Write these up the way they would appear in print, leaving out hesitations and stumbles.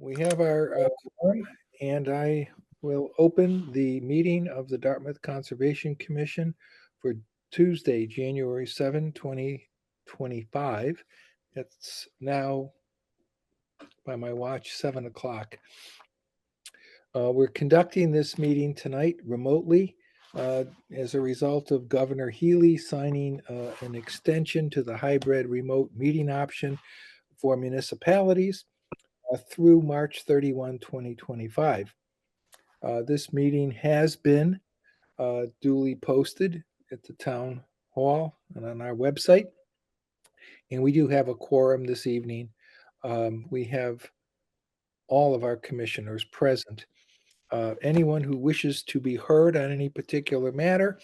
We have our quorum, and I will open the meeting of the Dartmouth Conservation Commission for Tuesday, January 7, 2025. It's now, by my watch, 7 o'clock. We're conducting this meeting tonight remotely as a result of Governor Healy signing an extension to the hybrid remote meeting option for municipalities through March 31, 2025. This meeting has been duly posted at the town hall and on our website, and we do have a quorum this evening. We have all of our commissioners present. Anyone who wishes to be heard on any particular matter,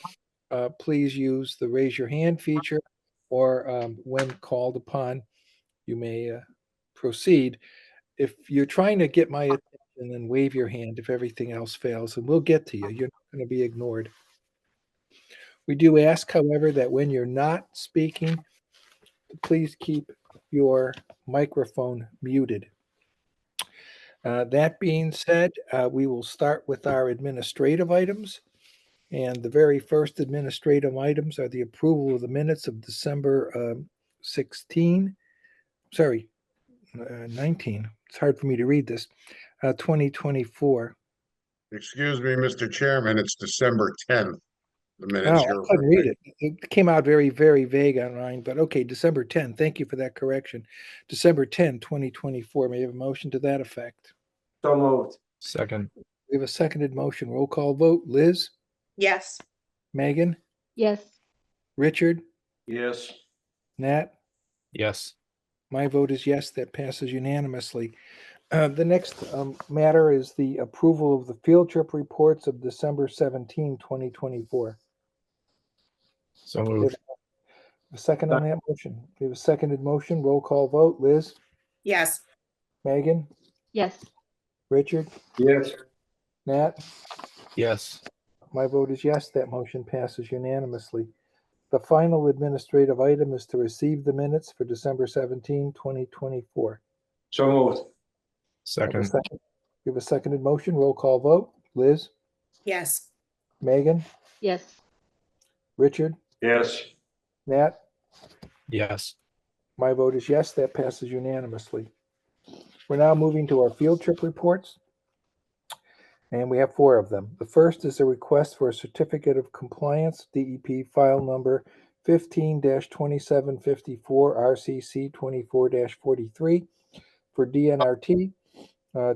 please use the raise your hand feature, or when called upon, you may proceed. If you're trying to get my attention, then wave your hand if everything else fails, and we'll get to you. You're not going to be ignored. We do ask, however, that when you're not speaking, please keep your microphone muted. That being said, we will start with our administrative items. And the very first administrative items are the approval of the minutes of December 19. It's hard for me to read this. 2024. Excuse me, Mr. Chairman, it's December 10th. The Oh, minutes I you're couldn't read it. It came out very, very vague on mine, but okay, December 10. Thank you for that correction. December 10, 2024. May I have a motion to that effect? So moved. Second. We have a seconded motion. Roll call vote. Liz? Yes. Megan? Yes. Richard? Yes. Nat? Yes. My vote is yes. That passes unanimously. The next matter is the approval of the field trip reports of December 17, 2024. So moved. A second on that motion. We have a seconded motion. Roll call vote. Liz? Yes. Megan? Yes. Richard? Yes. Nat? Yes. My vote is yes. That motion passes unanimously. The final administrative item is to receive the minutes for December 17, 2024. So moved. Second. We have a seconded motion. Roll call vote. Liz? Yes. Megan? Yes. Richard? Yes. Nat? Yes. My vote is yes. That passes unanimously. We're now moving to our field trip reports, and we have 4 of them. The first is a request for a certificate of compliance, DEP file number 15-2754 RCC 24-43 for DNRT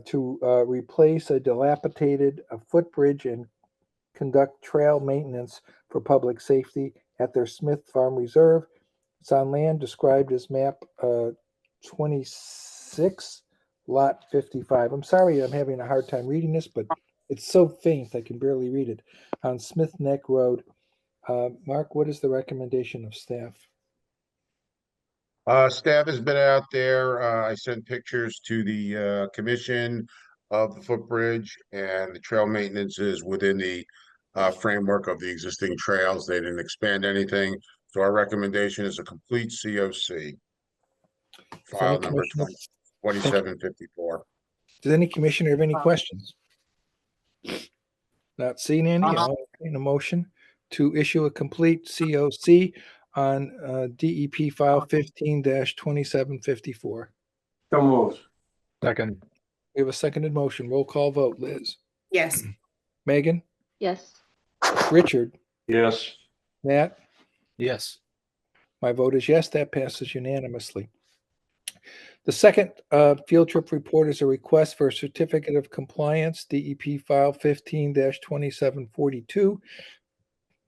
to replace a dilapidated footbridge and conduct trail maintenance for public safety at their Smith Farm Reserve. It's on land described as map 26, lot 55. I'm sorry I'm having a hard time reading this, but it's so faint I can barely read it. On Smith Neck Road. Mark, what is the recommendation of staff? Staff has been out there. I sent pictures to the commission of the footbridge, and the trail maintenance is within the framework of the existing trails. They didn't expand anything. So our recommendation is a complete COC. File number 2754. Does any commissioner have any questions? Not seeing any. I'll entertain a motion to issue a complete COC on DEP file 15-2754. So moved. Second. We have a seconded motion. Roll call vote. Liz? Yes. Megan? Yes. Richard? Yes. Nat? Yes. My vote is yes. That passes unanimously. The second field trip report is a request for a certificate of compliance, DEP file 15-2742.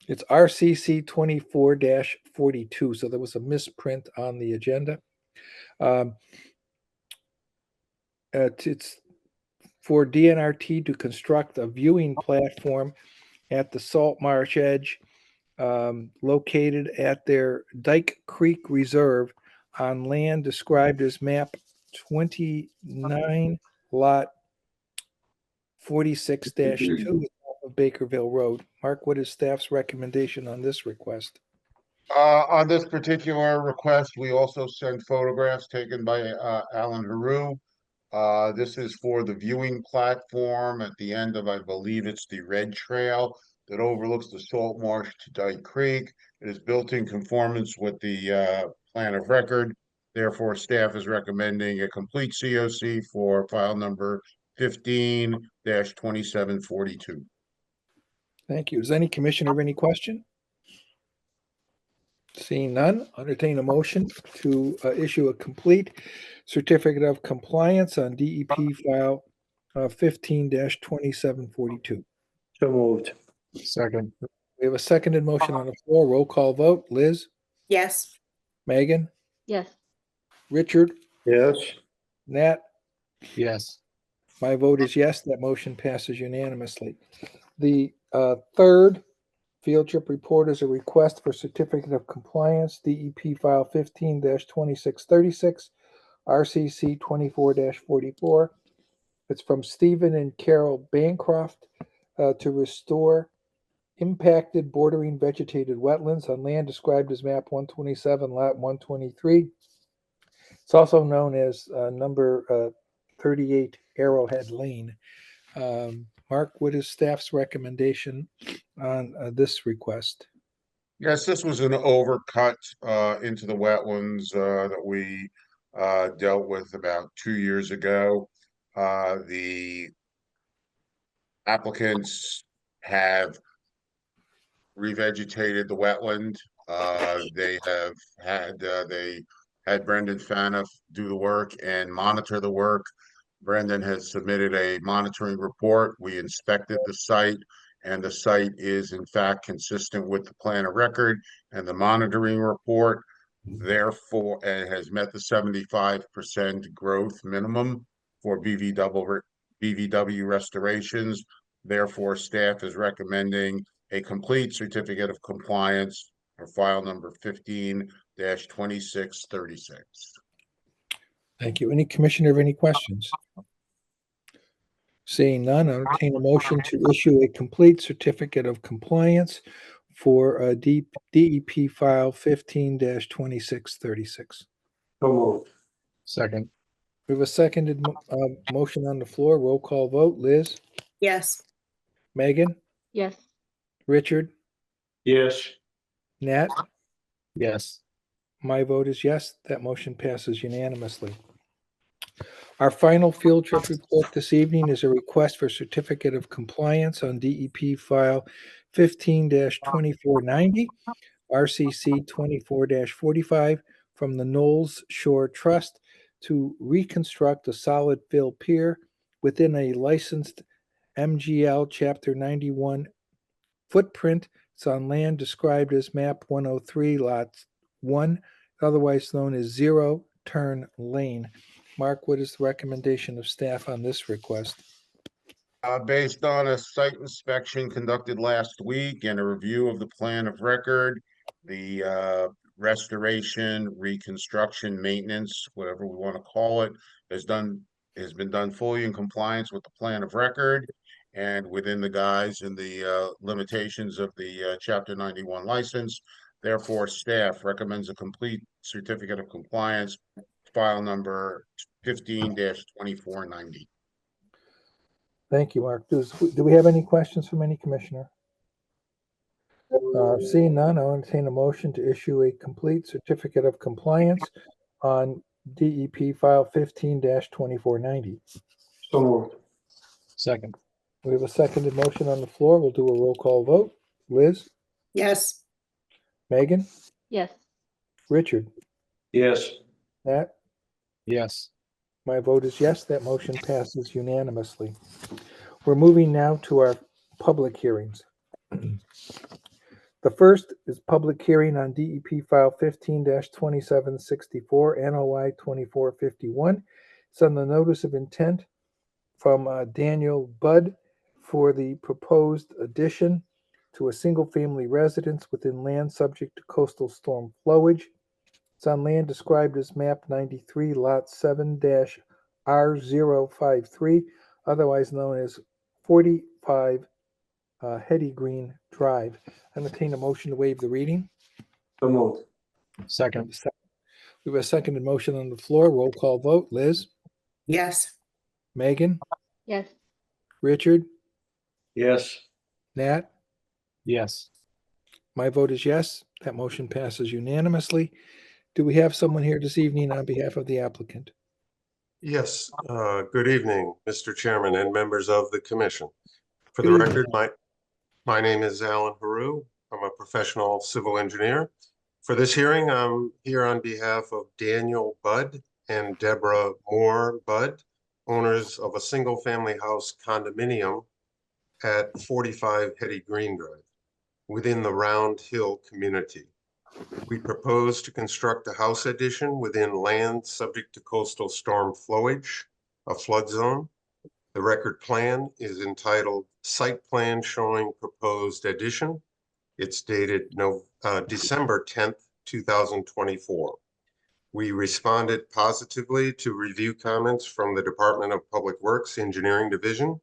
It's RCC 24-42, so there was a misprint on the agenda. It's for DNRT to construct a viewing platform at the Salt Marsh Edge, located at their Dyke Creek Reserve on land described as map 29, lot 46-2 of Bakerville Road. Mark, what is staff's recommendation on this request? On this particular request, we also sent photographs taken by Alan Haru This is for the viewing platform at the end of, I believe it's the Red Trail that overlooks the salt marsh to Dyke Creek. It is built in conformance with the plan of record. Therefore, staff is recommending a complete COC for file number 15-2742. Thank you. Does any commissioner have any question? Seeing none, entertain a motion to issue a complete certificate of compliance on DEP file 15-2742. So moved. Second. We have a seconded motion on the floor. Roll call vote. Liz, yes, Megan, yes, Richard, Yes. Nat. Yes. My vote is yes. That motion passes unanimously. The third field trip report is a request for certificate of compliance, DEP file 15-2636, RCC 24-44. It's from Stephen and Carol Bancroft to restore impacted bordering vegetated wetlands on land described as map 127, lot 123. It's also known as number 38 Arrowhead Lane. Mark, what is staff's recommendation on this request? Yes, this was an overcut into the wetlands that we dealt with about 2 years ago. The applicants have revegetated the wetland. They had Brendan Faniff do the work and monitor the work. Brendan has submitted a monitoring report. We inspected the site, and the site is in fact consistent with the plan of record and the monitoring report. Therefore, it has met the 75% growth minimum for BVW restorations. Therefore, staff is recommending a complete certificate of compliance for file number 15-2636. Thank you. Any commissioner have any questions? Seeing none, I'll entertain a motion to issue a complete certificate of compliance for DEP file 15-2636. So moved. Second. We have a seconded motion on the floor. Roll call vote. Liz, yes, Megan, yes, Richard, Yes. Nat. Yes. My vote is yes. That motion passes unanimously. Our final field trip report this evening is a request for certificate of compliance on DEP file 15-2490, RCC 24-45 from the Knowles Shore Trust to reconstruct a solid fill pier within a licensed MGL Chapter 91 footprint. It's on land described as map 103, lot 1, otherwise known as Zero Turn Lane. Mark, what is the recommendation of staff on this request? Based on a site inspection conducted last week and a review of the plan of record, the restoration, reconstruction, maintenance, whatever we want to call it, has been done fully in compliance with the plan of record and within the guise and the limitations of the Chapter 91 license. Therefore, staff recommends a complete certificate of compliance, file number 15-2490. Thank you, Mark. Do we have any questions from any commissioner? Seeing none, I'll entertain a motion to issue a complete certificate of compliance on DEP file 15-2490. So moved. Second. We have a seconded motion on the floor. We'll do a roll call vote. Liz, yes, Megan, yes, Richard, Yes. Nat. Yes. My vote is yes. That motion passes unanimously. We're moving now to our public hearings. The first is public hearing on DEP file 15-2764, NOI 2451. It's on the notice of intent from Daniel Budd for the proposed addition to a single-family residence within land subject to coastal storm flowage. It's on land described as map 93, lot 7-R053, otherwise known as 45 Hetty Green Drive. Entertain a motion to waive the reading. So moved. Second. We have a seconded motion on the floor. Roll call vote. Liz, yes, Megan, Yes. Richard, Yes. Nat? Yes. My vote is yes. That motion passes unanimously. Do we have someone here this evening on behalf of the applicant? Yes, good evening, Mr. Chairman and members of the commission. For the Good evening. record, my name is Alan Haru. I'm a professional civil engineer. For this hearing, I'm here on behalf of Daniel Budd and Deborah Moore Budd, owners of a single-family house condominium at 45 Hetty Green Drive within the Round Hill community. We propose to construct a house addition within land subject to coastal storm flowage, a flood zone. The record plan is entitled Site Plan Showing Proposed Addition. It's dated December 10th, 2024. We responded positively to review comments from the Department of Public Works Engineering Division.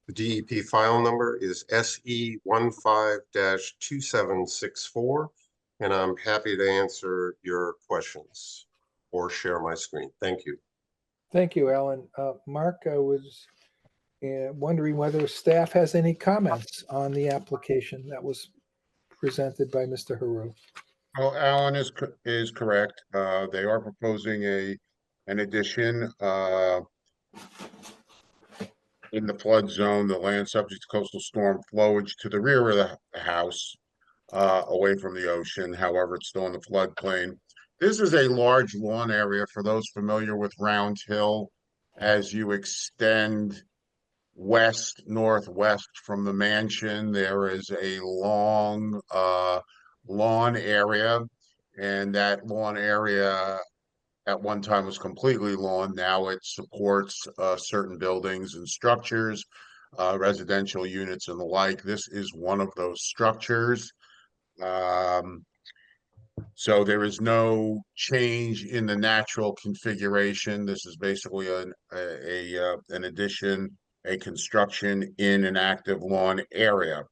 The DEP file number is SE15-2764. And I'm happy to answer your questions or share my screen. Thank you. Thank you, Alan. Mark, I was wondering whether staff has any comments on the application that was presented by Mr. Haru. Well, Alan is correct. They are proposing an addition in the flood zone, the land subject to coastal storm flowage to the rear of the house, away from the ocean. However, it's still in the floodplain. This is a large lawn area for those familiar with Round Hill. As you extend west, northwest from the mansion, there is a long lawn area, and that lawn area at one time was completely lawn. Now it supports certain buildings and structures, residential units and the like. This is one of those structures. So there is no change in the natural configuration. This is basically an addition, a construction in an active lawn area.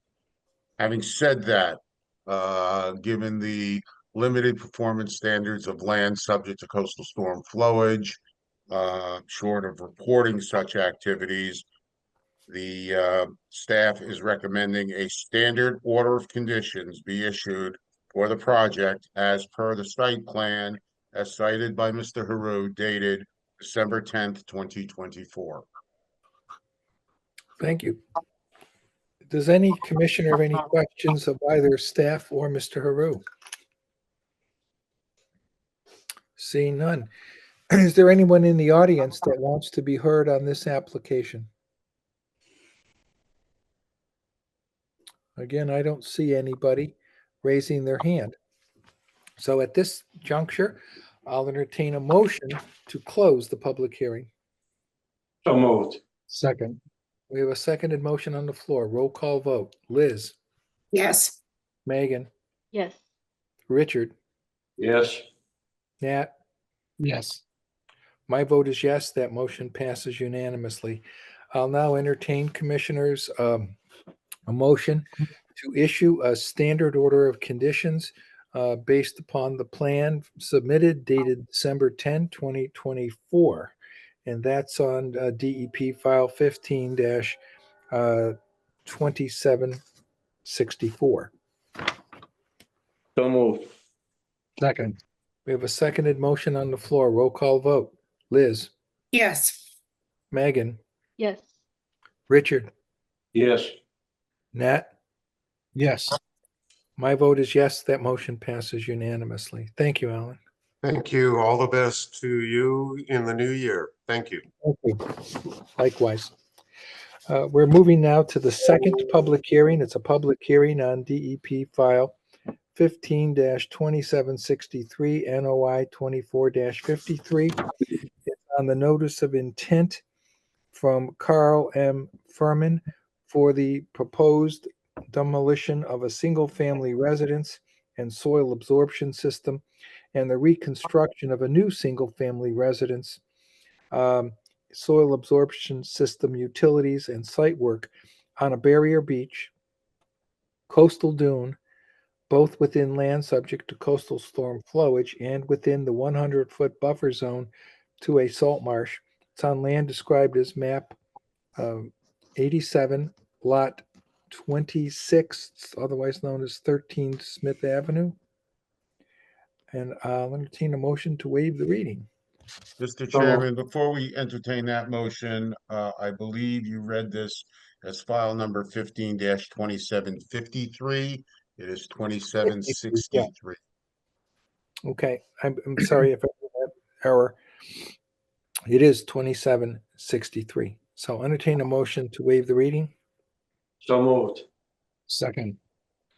Having said that, given the limited performance standards of land subject to coastal storm flowage, short of reporting such activities, the staff is recommending a standard order of conditions be issued for the project as per the site plan as cited by Mr. Haru, dated December 10th, 2024. Thank you. Does any commissioner have any questions of either staff or Mr. Haru? Seeing none. Is there anyone in the audience that wants to be heard on this application? Again, I don't see anybody raising their hand. So at this juncture, I'll entertain a motion to close the public hearing. So moved. Second. We have a seconded motion on the floor. Roll call vote. Liz, Yes. Megan, Yes. Richard, Yes. Nat. Yes. My vote is yes. That motion passes unanimously. I'll now entertain commissioners a motion to issue a standard order of conditions based upon the plan submitted dated December 10, 2024. And that's on DEP file 15-2764. So moved. Second. We have a seconded motion on the floor. Roll call vote. Liz, Yes. Megan, Yes. Richard, Yes. Nat. Yes. My vote is yes. That motion passes unanimously. Thank you, Alan. Thank you. All the best to you in the new year. Thank you. Thank you. Likewise. We're moving now to the second public hearing. It's a public hearing on DEP file 15-2763 NOI 24-53. It's on the notice of intent from Carl M. Furman for the proposed demolition of a single-family residence and soil absorption system and the reconstruction of a new single-family residence, soil absorption system utilities and site work on a barrier beach, coastal dune, both within land subject to coastal storm flowage and within the 100-foot buffer zone to a salt marsh It's on land described as map 87, lot 26, otherwise known as 13 Smith Avenue. And I'll entertain a motion to waive the reading. Mr. Chairman, before we entertain that motion, I believe you read this as file number 15-2753. It is 2763. Okay, I'm sorry if I made that error. It is 2763. So entertain a motion to waive the reading. So moved. Second.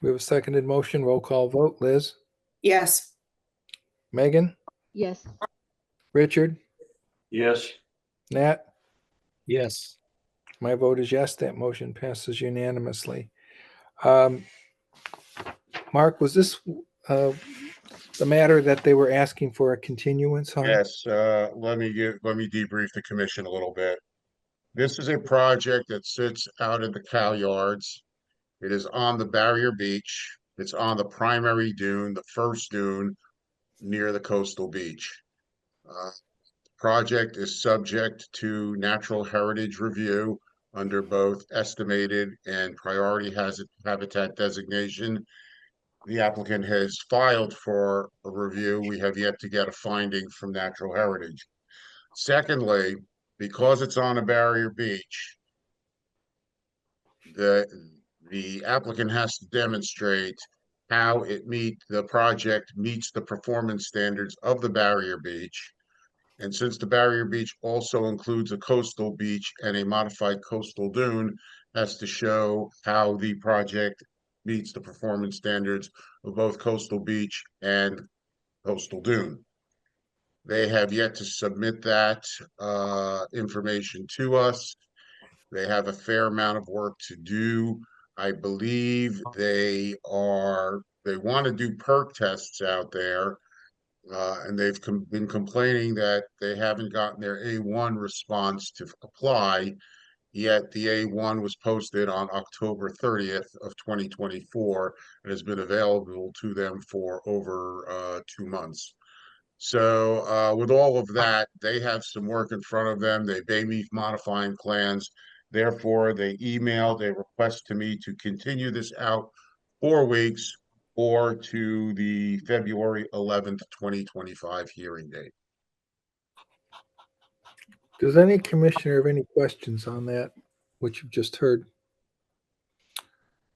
We have a seconded motion. Roll call vote. Liz, yes, Megan, yes, Richard, Yes. Nat. Yes. My vote is yes. That motion passes unanimously. Mark, was this the matter that they were asking for a continuance on? Yes, let me debrief the commission a little bit. This is a project that sits out at the cow yards. It is on the barrier beach. It's on the primary dune, the first dune near the coastal beach. Project is subject to natural heritage review under both estimated and priority habitat designation. The applicant has filed for a review. We have yet to get a finding from natural heritage. Secondly, because it's on a barrier beach, the applicant has to demonstrate how the project meets the performance standards of the barrier beach. And since the barrier beach also includes a coastal beach and a modified coastal dune, has to show how the project meets the performance standards of both coastal beach and coastal dune. They have yet to submit that information to us. They have a fair amount of work to do. I believe they want to do perk tests out there. And they've been complaining that they haven't gotten their A1 response to apply, yet the A1 was posted on October 30th of 2024 and has been available to them for over 2 months. So with all of that, they have some work in front of them. They may be modifying plans. Therefore, they emailed a request to me to continue this out 4 weeks or to the February 11th, 2025 hearing date. Does any commissioner have any questions on that, which you've just heard?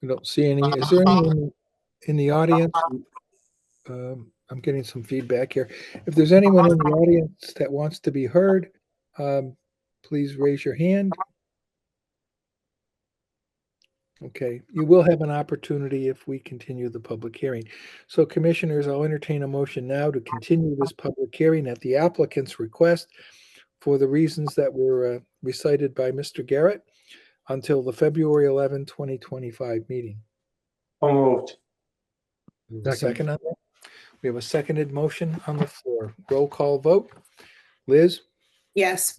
I don't see any. Is there anyone in the audience? I'm getting some feedback here. If there's anyone in the audience that wants to be heard, please raise your hand. Okay, you will have an opportunity if we continue the public hearing. So commissioners, I'll entertain a motion now to continue this public hearing at the applicant's request for the reasons that were recited by Mr. Garrett until the February 11, 2025 meeting. So moved. We have a second on that? We have a seconded motion on the floor. Roll call vote. Liz, yes,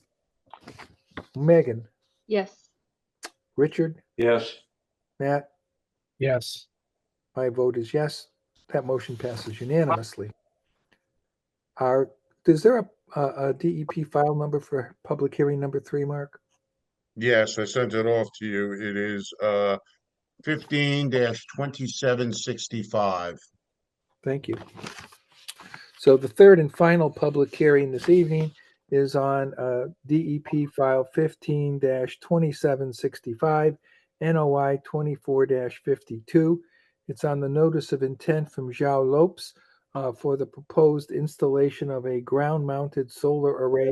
Megan, yes, Richard, Yes. Matt, Yes. my vote is yes. That motion passes unanimously. Is there a DEP file number for public hearing number 3, Mark? Yes, I sent it off to you. It is 15-2765. Thank you. So the third and final public hearing this evening is on DEP file 15-2765, NOI 24-52. It's on the notice of intent from Zhao Lopes for the proposed installation of a ground-mounted solar array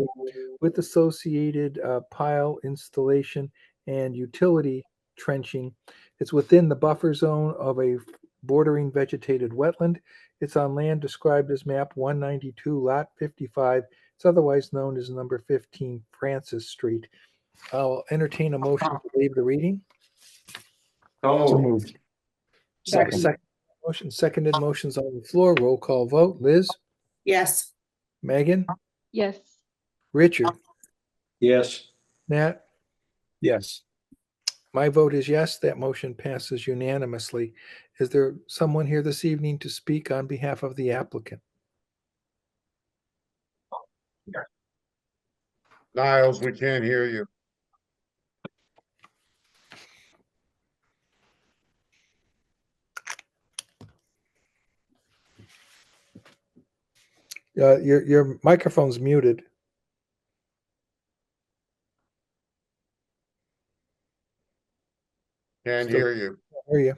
with associated pile installation and utility trenching. It's within the buffer zone of a bordering vegetated wetland. It's on land described as map 192, lot 55. It's otherwise known as number 15 Francis Street. I'll entertain a motion to waive the reading. So So moved. moved. Second motion, seconded motions on the floor. Roll call vote. Liz, yes, Megan, yes, Richard, Yes. Nat. Yes. My vote is yes. That motion passes unanimously. Is there someone here this evening to speak on behalf of the applicant? Niles, we can't hear you. Your microphone's muted. Can't Still- hear you. Hear you.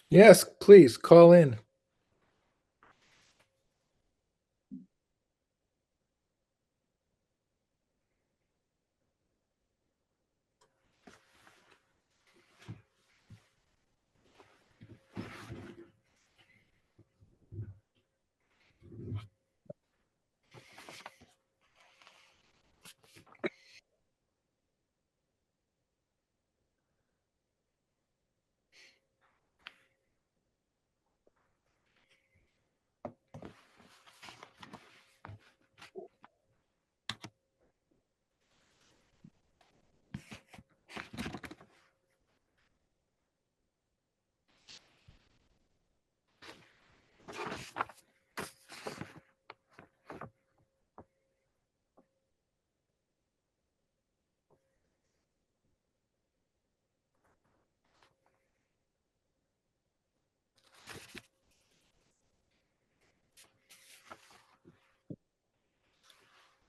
Yes, please call in.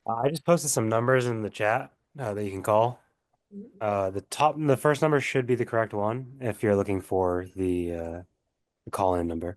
I just posted some numbers in the chat that you can call. The first number should be the correct one if you're looking for the call-in number.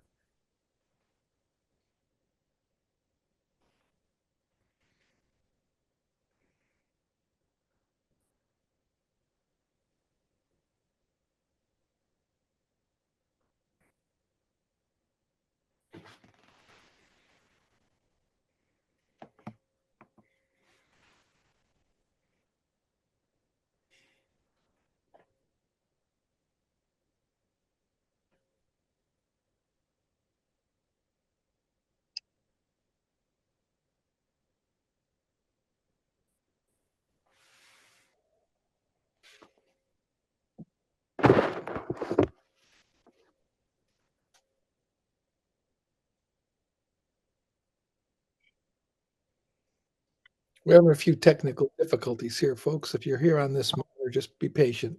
We're having a few technical difficulties here, folks. If you're here on this matter, just be patient.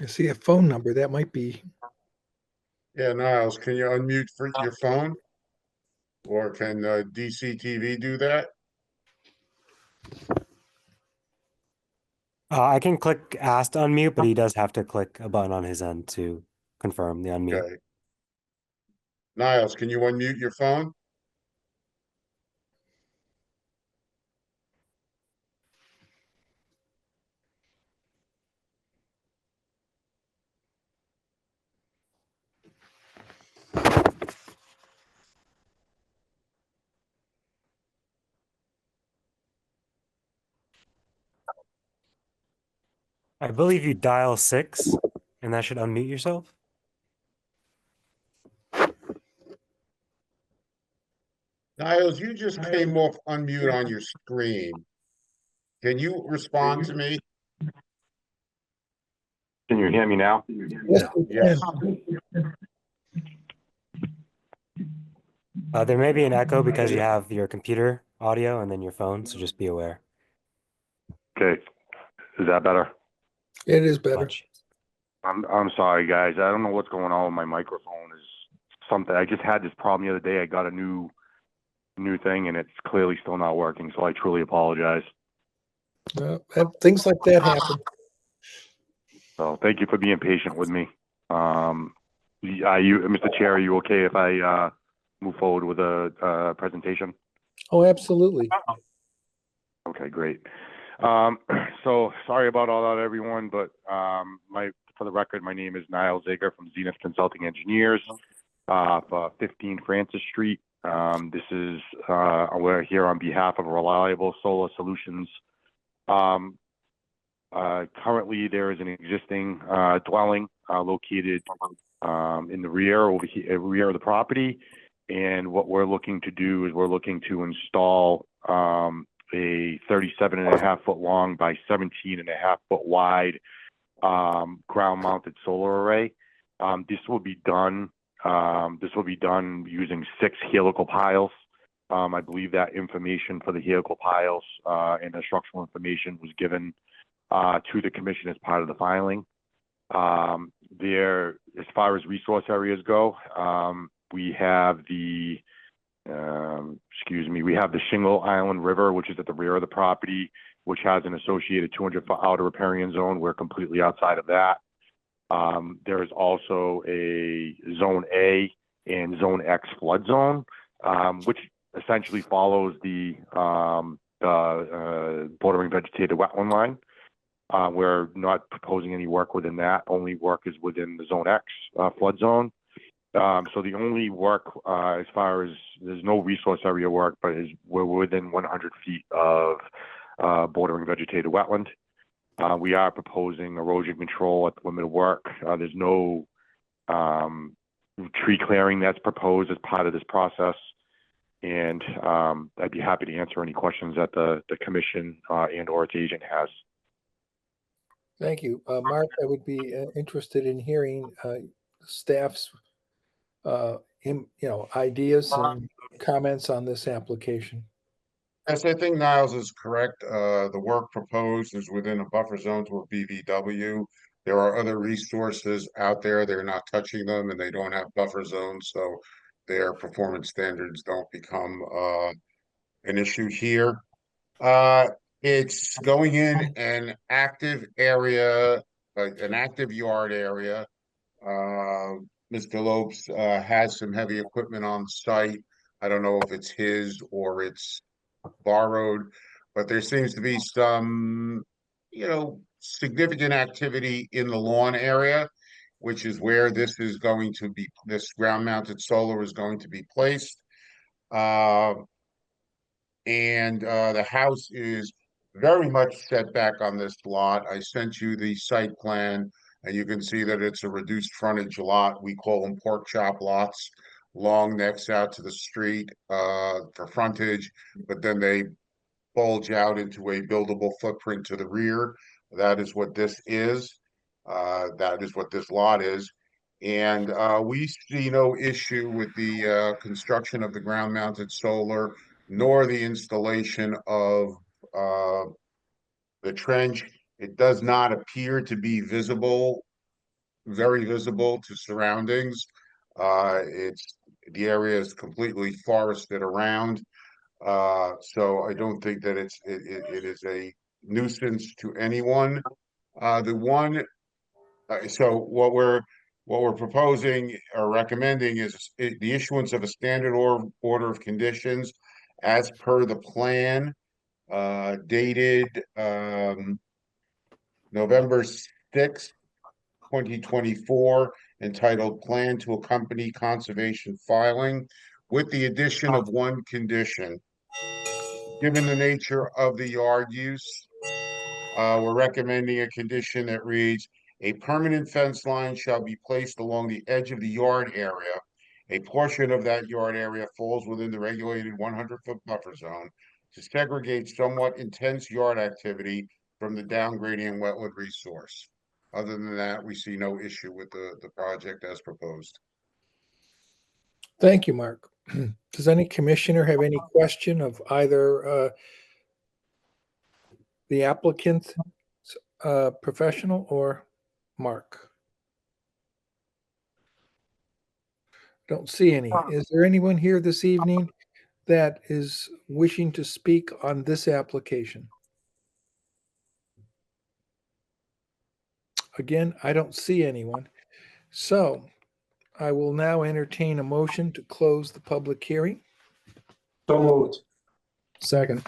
I see a phone number. That might be. Yeah, Niles, can you unmute for your phone? Or can DCTV do that? I can click ask to unmute, but he does have to click a button on his end to confirm the unmute. Okay. Niles, can you unmute your phone? I believe you dial 6, and that should unmute yourself. Niles, you just came off unmute on your screen. Can you respond to me? Can you hear me now? Yes, we Yes. can. There may be an echo because you have your computer audio and then your phone, so just be aware. Okay, is that better? It is better. Much. I'm sorry, guys. I don't know what's going on with my microphone. Is something I just had this problem the other day. I got a new thing and it's clearly still not working. So I truly apologize. Things like that happen. So thank you for being patient with me. Are you, Mr. Chair, are you okay if I move forward with a presentation? Oh, absolutely. Okay, great. So sorry about all that, everyone, but for the record, my name is Niall Zager from Zenith Consulting Engineers, for 15 Francis Street. We're here on behalf of Reliable Solar Solutions. Currently, there is an existing dwelling located in the rear of the property, and what we're looking to do is we're looking to install a 37.5-foot long by 17.5-foot wide ground-mounted solar array. This will be done using 6 helical piles. I believe that information for the helical piles and the structural information was given to the commission as part of the filing. As far as resource areas go, we have the Shingle Island River, which is at the rear of the property, which has an associated 200-foot outer riparian zone. We're completely outside of that. There is also a Zone A and Zone X flood zone, which essentially follows the bordering vegetated wetland line. We're not proposing any work within that. Only work is within the Zone X flood zone. So the only work, as far as there's no resource area work, but we're within 100 feet of bordering vegetated wetland. We are proposing erosion control at the limit of work. There's no tree clearing that's proposed as part of this process. And I'd be happy to answer any questions that the commission and or its agent has. Thank you. Mark, I would be interested in hearing staff's ideas and comments on this application. Yes, I think Niles is correct. The work proposed is within a buffer zone to a BVW. There are other resources out there. They're not touching them and they don't have buffer zones, so their performance standards don't become an issue here. It's going in an active area, an active yard area. Mr. Lopes has some heavy equipment on site. I don't know if it's his or it's borrowed, but there seems to be some, significant activity in the lawn area, which is where this ground-mounted solar is going to be placed. And the house is very much set back on this lot. I sent you the site plan, and you can see that it's a reduced frontage lot. We call them pork chop lots. Long necks out to the street for frontage, but then they bulge out into a buildable footprint to the rear. That is what this is. That is what this lot is. And we see no issue with the construction of the ground-mounted solar, nor the installation of the trench. It does not appear to be very visible to surroundings. The area is completely forested around. So I don't think that it is a nuisance to anyone. So what we're proposing or recommending is the issuance of a standard order of conditions as per the plan, dated November 6th, 2024, entitled Plan to Accompany Conservation Filing, with the addition of one condition. Given the nature of the yard use, we're recommending a condition that reads, a permanent fence line shall be placed along the edge of the yard area. A portion of that yard area falls within the regulated 100-foot buffer zone to segregate somewhat intense yard activity from the downgrading wetland resource. Other than that, we see no issue with the project as proposed. Thank you, Mark. Does any commissioner have any question of either the applicant, professional, or Mark? Don't see any. Is there anyone here this evening that is wishing to speak on this application? Again, I don't see anyone. So I will now entertain a motion to close the public hearing. So moved. Second.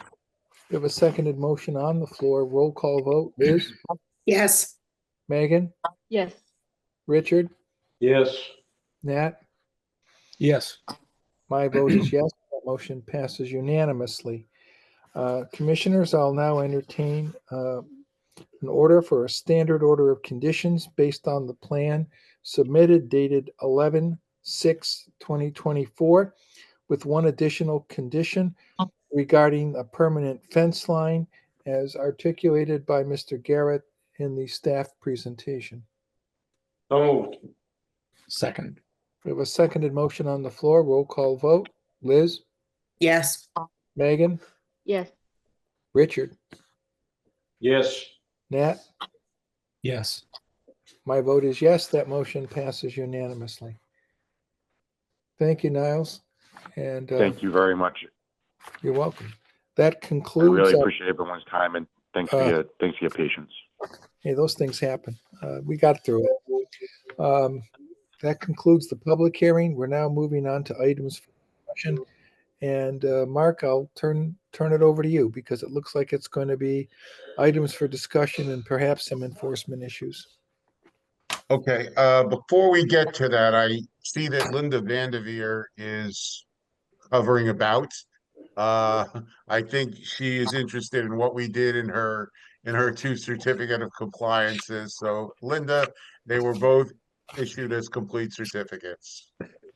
We have a seconded motion on the floor. Roll call vote. Liz, Yes. Megan, Yes. Richard, Yes. Nat. Yes. My vote is yes. That motion passes unanimously. Commissioners, I'll now entertain an order for a standard order of conditions based on the plan submitted dated 11/6/2024 with one additional condition regarding a permanent fence line as articulated by Mr. Garrett in the staff presentation. So moved. Second. We have a seconded motion on the floor. Roll call vote. Liz, Yes. Megan, Yes. Richard, Yes. Nat. Yes. My vote is yes. That motion passes unanimously. Thank you, Niles. And Thank you very much. you're welcome. That I concludes. really our- appreciate everyone's time and thanks for your patience. Hey, those things happen. We got through it. That concludes the public hearing. We're now moving on to items for discussion. And Mark, I'll turn it over to you because it looks like it's going to be items for discussion and perhaps some enforcement issues. Okay, before we get to that, I see that Linda Vanderveer is hovering about. I think she is interested in what we did in her two certificate of compliances. So Linda, they were both issued as complete certificates.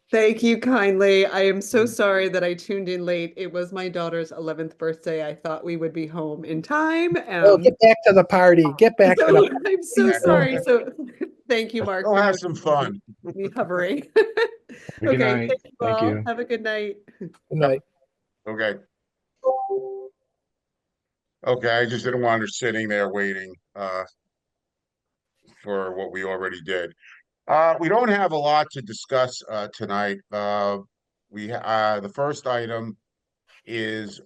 Thank you kindly. I am so sorry that I tuned in late. It was my daughter's 11th birthday. I thought we would be home in time. Oh, get back to the party. Get back to the. I'm so sorry. So thank you, Mark. Go for have some fun. Me hovering. Good Okay, night. thank you Thank all. you. Have a good night. Good night. Okay. Okay, I just didn't want her sitting there waiting for what we already did. We don't have a lot to discuss tonight. The first item is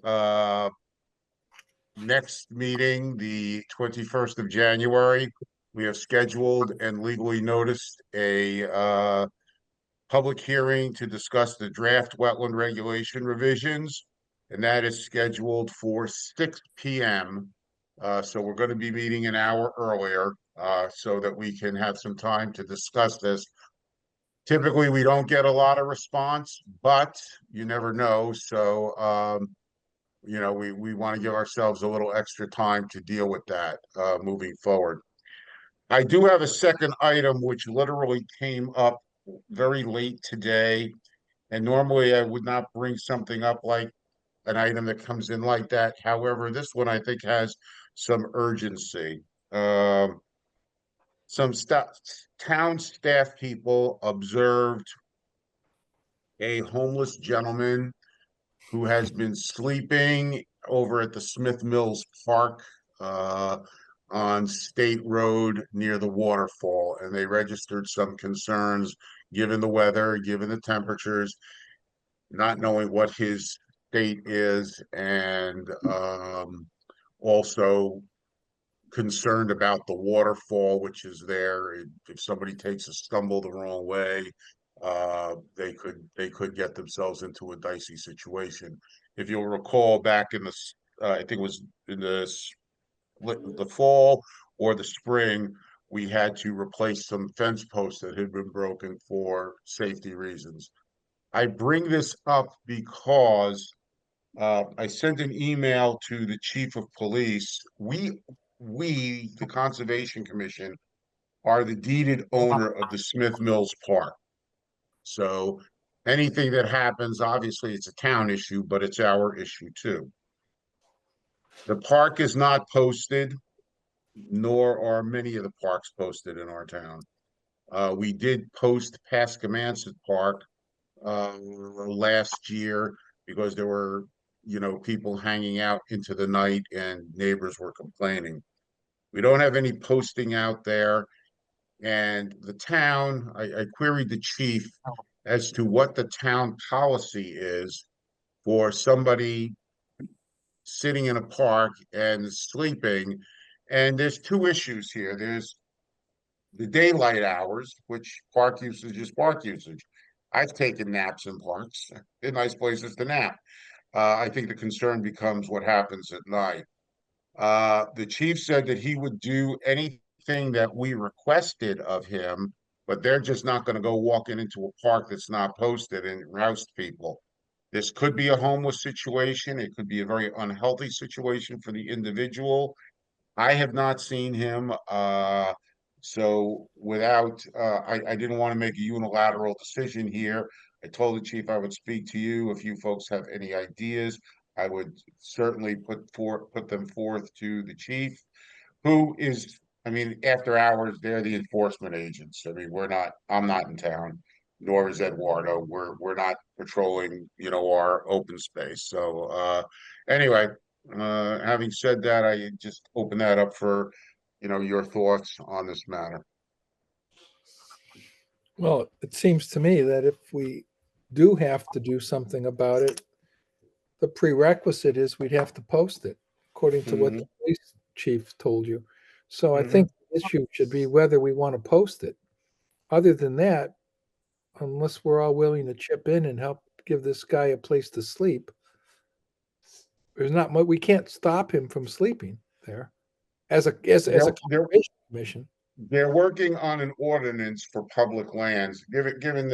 next meeting, the 21st of January. We have scheduled and legally noticed a public hearing to discuss the draft wetland regulation revisions, and that is scheduled for 6 p.m. So we're going to be meeting an hour earlier so that we can have some time to discuss this. Typically, we don't get a lot of response, but you never know. So, we want to give ourselves a little extra time to deal with that moving forward. I do have a second item which literally came up very late today. And normally I would not bring something up like an item that comes in like that. However, this one I think has some urgency. Some town staff people observed a homeless gentleman who has been sleeping over at the Smith Mills Park on State Road near the waterfall, and they registered some concerns given the weather, given the temperatures, not knowing what his state is, and also concerned about the waterfall which is there. If somebody takes a stumble the wrong way, they could get themselves into a dicey situation. If you'll recall, back in the I think it was in the fall or the spring, we had to replace some fence posts that had been broken for safety reasons. I bring this up because I sent an email to the chief of police. We, the Conservation Commission, are the deeded owner of the Smith Mills Park. So anything that happens, obviously it's a town issue, but it's our issue too. The park is not posted, nor are many of the parks posted in our town. We did post Pascomansit Park last year because there were, people hanging out into the night and neighbors were complaining. We don't have any posting out there. And the town, I queried the chief as to what the town policy is for somebody sitting in a park and sleeping. And there's two issues here. There's the daylight hours, which park usage is park usage. I've taken naps in parks. They're nice places to nap. I think the concern becomes what happens at night. The chief said that he would do anything that we requested of him, but they're just not going to go walking into a park that's not posted and roust people. This could be a homeless situation. It could be a very unhealthy situation for the individual. I have not seen him. So without, I didn't want to make a unilateral decision here. I told the chief I would speak to you. If you folks have any ideas, I would certainly put them forth to the chief, who is, I mean, after hours, they're the enforcement agents. I mean, I'm not in town, nor is Eduardo. We're not patrolling, our open space. So, anyway, having said that, I just open that up for, your thoughts on this matter. Well, it seems to me that if we do have to do something about it, the prerequisite is we'd have to post it, according to what the police chief told you. So I think the issue should be whether we want to post it. Other than that, unless we're all willing to chip in and help give this guy a place to sleep, there's not much, we can't stop him from sleeping there as a conservation commission. They're working on an ordinance for public lands, given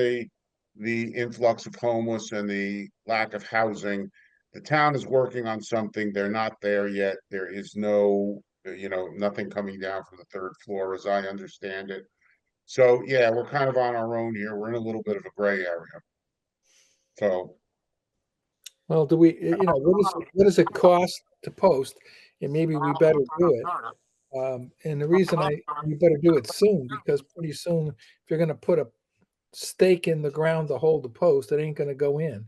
the influx of homeless and the lack of housing. The town is working on something. They're not there yet. There is no, nothing coming down from the third floor, as I understand it. So yeah, we're kind of on our own here. We're in a little bit of a gray area. So, Well, do we, what does it cost to post? And maybe we better do it. And the reason we better do it soon, because pretty soon, if you're going to put a stake in the ground to hold the post, it ain't going to go in,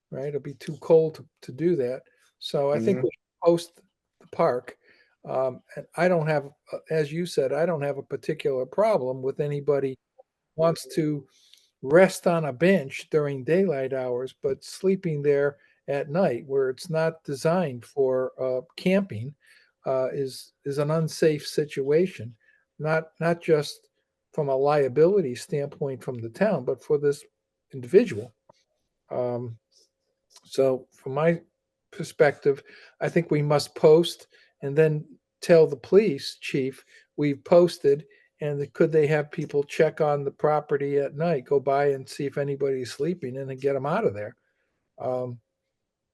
right? It'll be too cold to do that. So I think we should post the park. And I don't have, as you said, I don't have a particular problem with anybody who wants to rest on a bench during daylight hours, but sleeping there at night where it's not designed for camping is an unsafe situation, not just from a liability standpoint from the town, but for this individual. So from my perspective, I think we must post and then tell the police chief we've posted, and could they have people check on the property at night, go by and see if anybody's sleeping and then get them out of there.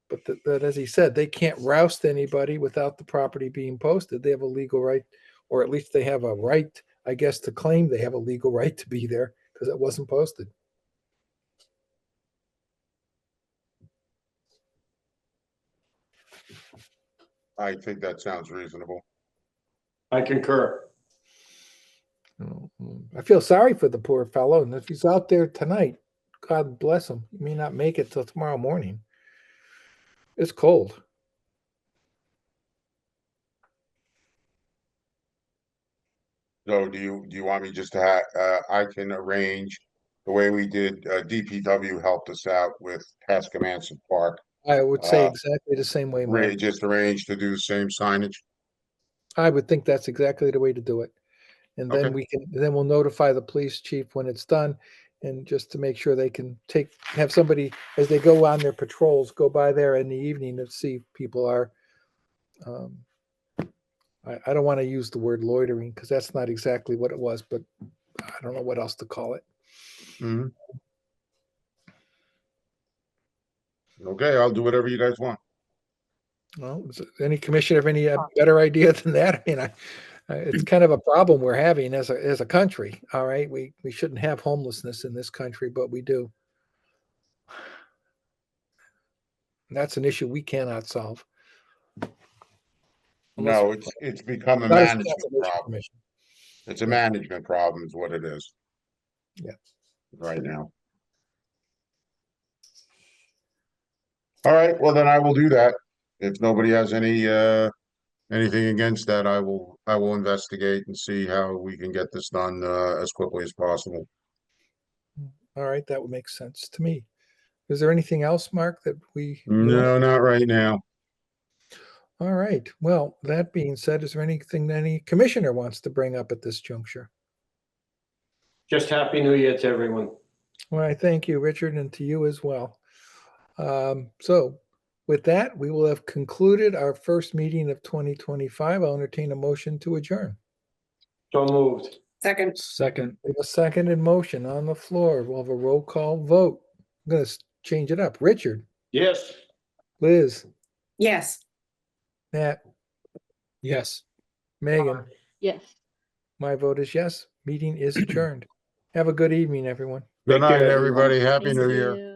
But that, as he said, they can't roust anybody without the property being posted. They have a legal right, or at least they have a right, I guess, to claim they have a legal right to be there because it wasn't posted. I think that sounds reasonable. I concur. I feel sorry for the poor fellow, and if he's out there tonight, God bless him. He may not make it till tomorrow morning. It's cold. So do you want me just to I can arrange the way we did, DPW helped us out with Pascamanson Park. I would say exactly the same way, Mark. Just arrange to do the same signage. I would think that's exactly the way to do it. And then Okay. we'll notify the police chief when it's done, and just to make sure they can have somebody as they go on their patrols, go by there in the evening to see if people are, I don't want to use the word loitering because that's not exactly what it was, but I don't know what else to call it. Mhm. Okay, I'll do whatever you guys want. Well, does any commissioner have any better idea than that? I mean, it's kind of a problem we're having as a country. All right, we shouldn't have homelessness in this country, but we do. And that's an issue we cannot solve. No, it's become a Not as management Conservation problem. Commission. It's a management problem is what it is. Yeah. Right now. All right, well then I will do that. If nobody has anything against that, I will investigate and see how we can get this done as quickly as possible. All right, that would make sense to me. Is there anything else, Mark, that we? No, not right now. All right. Well, that being said, is there anything that any commissioner wants to bring up at this juncture? Just Happy New Year to everyone. Well, I thank you, Richard, and to you as well. So with that, we will have concluded our first meeting of 2025. I'll entertain a motion to adjourn. So moved. Second. Second. We have a seconded motion on the floor. We'll have a roll call vote. I'm going to change it up. Richard, Yes. Liz, Yes. Nat. Yes. Megan, Yes. my vote is yes. Meeting is adjourned. Have a good evening, everyone. Good Take night, care, everybody. Happy Thank New Year. you.